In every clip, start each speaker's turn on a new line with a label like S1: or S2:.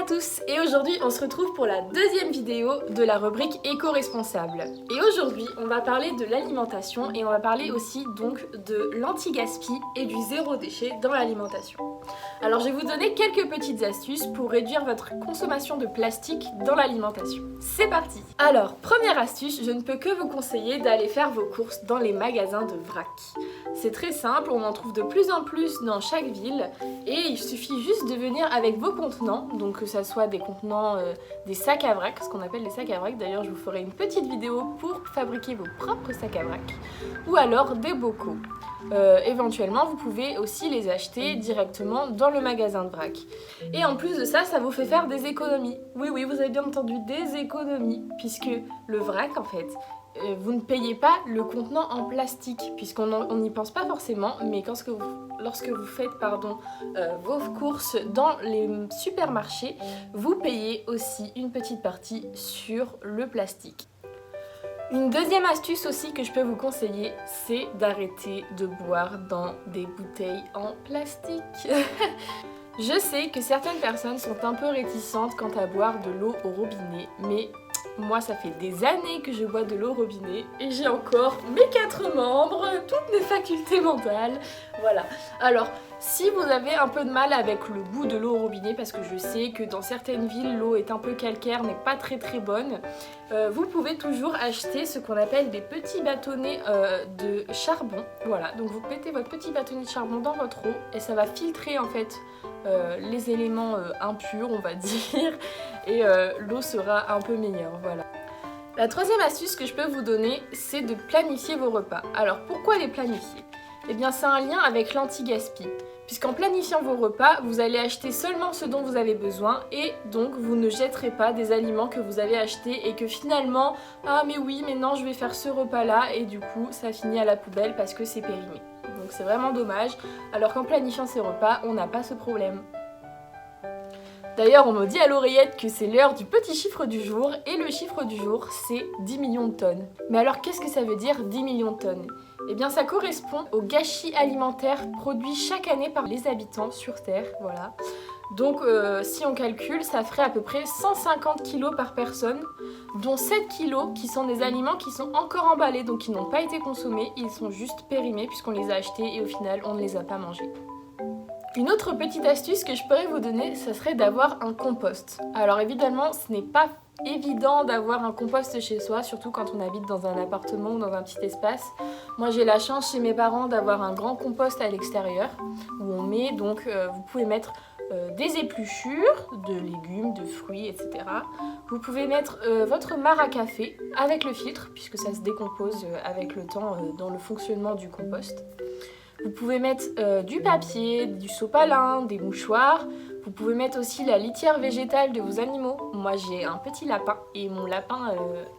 S1: à tous et aujourd'hui on se retrouve pour la deuxième vidéo de la rubrique éco-responsable. Et aujourd'hui on va parler de l'alimentation et on va parler aussi donc de l'anti-gaspi et du zéro déchet dans l'alimentation. Alors je vais vous donner quelques petites astuces pour réduire votre consommation de plastique dans l'alimentation. C'est parti! Alors première astuce, je ne peux que vous conseiller d'aller faire vos courses dans les magasins de vrac. C'est très simple, on en trouve de plus en plus dans chaque ville et il suffit juste de venir avec vos contenants, donc que ça soit des contenants, des sacs à vrac, ce qu'on appelle les sacs à vrac. D'ailleurs je vous ferai une petite vidéo pour fabriquer vos propres sacs à vrac, ou alors des bocaux. Éventuellement vous pouvez aussi les acheter directement dans le magasin de vrac. Et en plus de ça, ça vous fait faire des économies. Oui, vous avez bien entendu, des économies, puisque le vrac en fait, vous ne payez pas le contenant en plastique, puisqu'on n'y pense pas forcément, mais lorsque vous faites vos courses dans les supermarchés, vous payez aussi une petite partie sur le plastique. Une deuxième astuce aussi que je peux vous conseiller, c'est d'arrêter de boire dans des bouteilles en plastique. Je sais que certaines personnes sont un peu réticentes quant à boire de l'eau au robinet, mais moi ça fait des années que je bois de l'eau au robinet et j'ai encore mes 4 membres, toutes mes facultés mentales, voilà. Alors si vous avez un peu de mal avec le goût de l'eau au robinet, parce que je sais que dans certaines villes l'eau est un peu calcaire, n'est pas très bonne, vous pouvez toujours acheter ce qu'on appelle des petits bâtonnets de charbon. Voilà, donc vous mettez votre petit bâtonnet de charbon dans votre eau et ça va filtrer en fait les éléments impurs, on va dire, et l'eau sera un peu meilleure, voilà. La troisième astuce que je peux vous donner, c'est de planifier vos repas. Alors pourquoi les planifier ? Eh bien c'est un lien avec l'anti-gaspi, puisqu'en planifiant vos repas, vous allez acheter seulement ce dont vous avez besoin et donc vous ne jetterez pas des aliments que vous avez achetés et que finalement, ah mais oui, mais non, je vais faire ce repas-là et du coup ça finit à la poubelle parce que c'est périmé. Donc c'est vraiment dommage, alors qu'en planifiant ses repas, on n'a pas ce problème. D'ailleurs, on me dit à l'oreillette que c'est l'heure du petit chiffre du jour, et le chiffre du jour, c'est 10 millions de tonnes. Mais alors, qu'est-ce que ça veut dire 10 millions de tonnes ? Eh bien, ça correspond au gâchis alimentaire produit chaque année par les habitants sur Terre, voilà. Donc, si on calcule, ça ferait à peu près 150 kilos par personne, dont 7 kilos qui sont des aliments qui sont encore emballés, donc qui n'ont pas été consommés, ils sont juste périmés puisqu'on les a achetés et au final, on ne les a pas mangés. Une autre petite astuce que je pourrais vous donner, ça serait d'avoir un compost. Alors évidemment, ce n'est pas évident d'avoir un compost chez soi, surtout quand on habite dans un appartement ou dans un petit espace. Moi j'ai la chance chez mes parents d'avoir un grand compost à l'extérieur, où on met, donc vous pouvez mettre des épluchures de légumes, de fruits, etc. Vous pouvez mettre votre marc à café avec le filtre, puisque ça se décompose avec le temps dans le fonctionnement du compost. Vous pouvez mettre du papier, du sopalin, des mouchoirs. Vous pouvez mettre aussi la litière végétale de vos animaux. Moi j'ai un petit lapin et mon lapin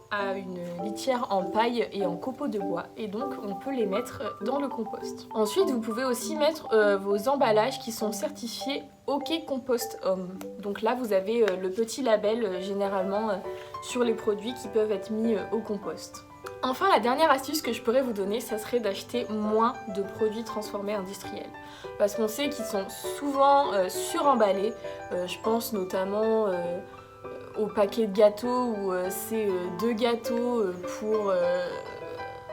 S1: a une litière en paille et en copeaux de bois et donc on peut les mettre dans le compost. Ensuite vous pouvez aussi mettre vos emballages qui sont certifiés OK Compost Home. Donc là vous avez le petit label généralement sur les produits qui peuvent être mis au compost. Enfin, la dernière astuce que je pourrais vous donner, ça serait d'acheter moins de produits transformés industriels. Parce qu'on sait qu'ils sont souvent suremballés. Je pense notamment au paquet de gâteaux où c'est 2 gâteaux pour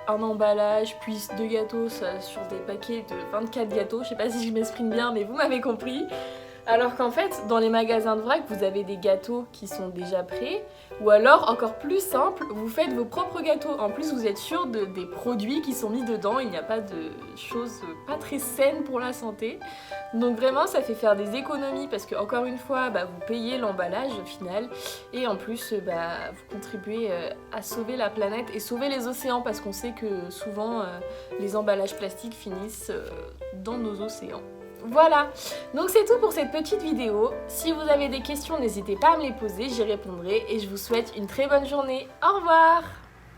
S1: un emballage, puis 2 gâteaux sur des paquets de 24 gâteaux. Je sais pas si je m'exprime bien, mais vous m'avez compris. Alors qu'en fait, dans les magasins de vrac, vous avez des gâteaux qui sont déjà prêts, ou alors, encore plus simple, vous faites vos propres gâteaux. En plus, vous êtes sûr des produits qui sont mis dedans, il n'y a pas de choses pas très saines pour la santé. Donc vraiment, ça fait faire des économies, parce que encore une fois, vous payez l'emballage au final, et en plus, vous contribuez à sauver la planète et sauver les océans, parce qu'on sait que souvent, les emballages plastiques finissent dans nos océans. Voilà, donc c'est tout pour cette petite vidéo. Si vous avez des questions, n'hésitez pas à me les poser, j'y répondrai et je vous souhaite une très bonne journée. Au revoir!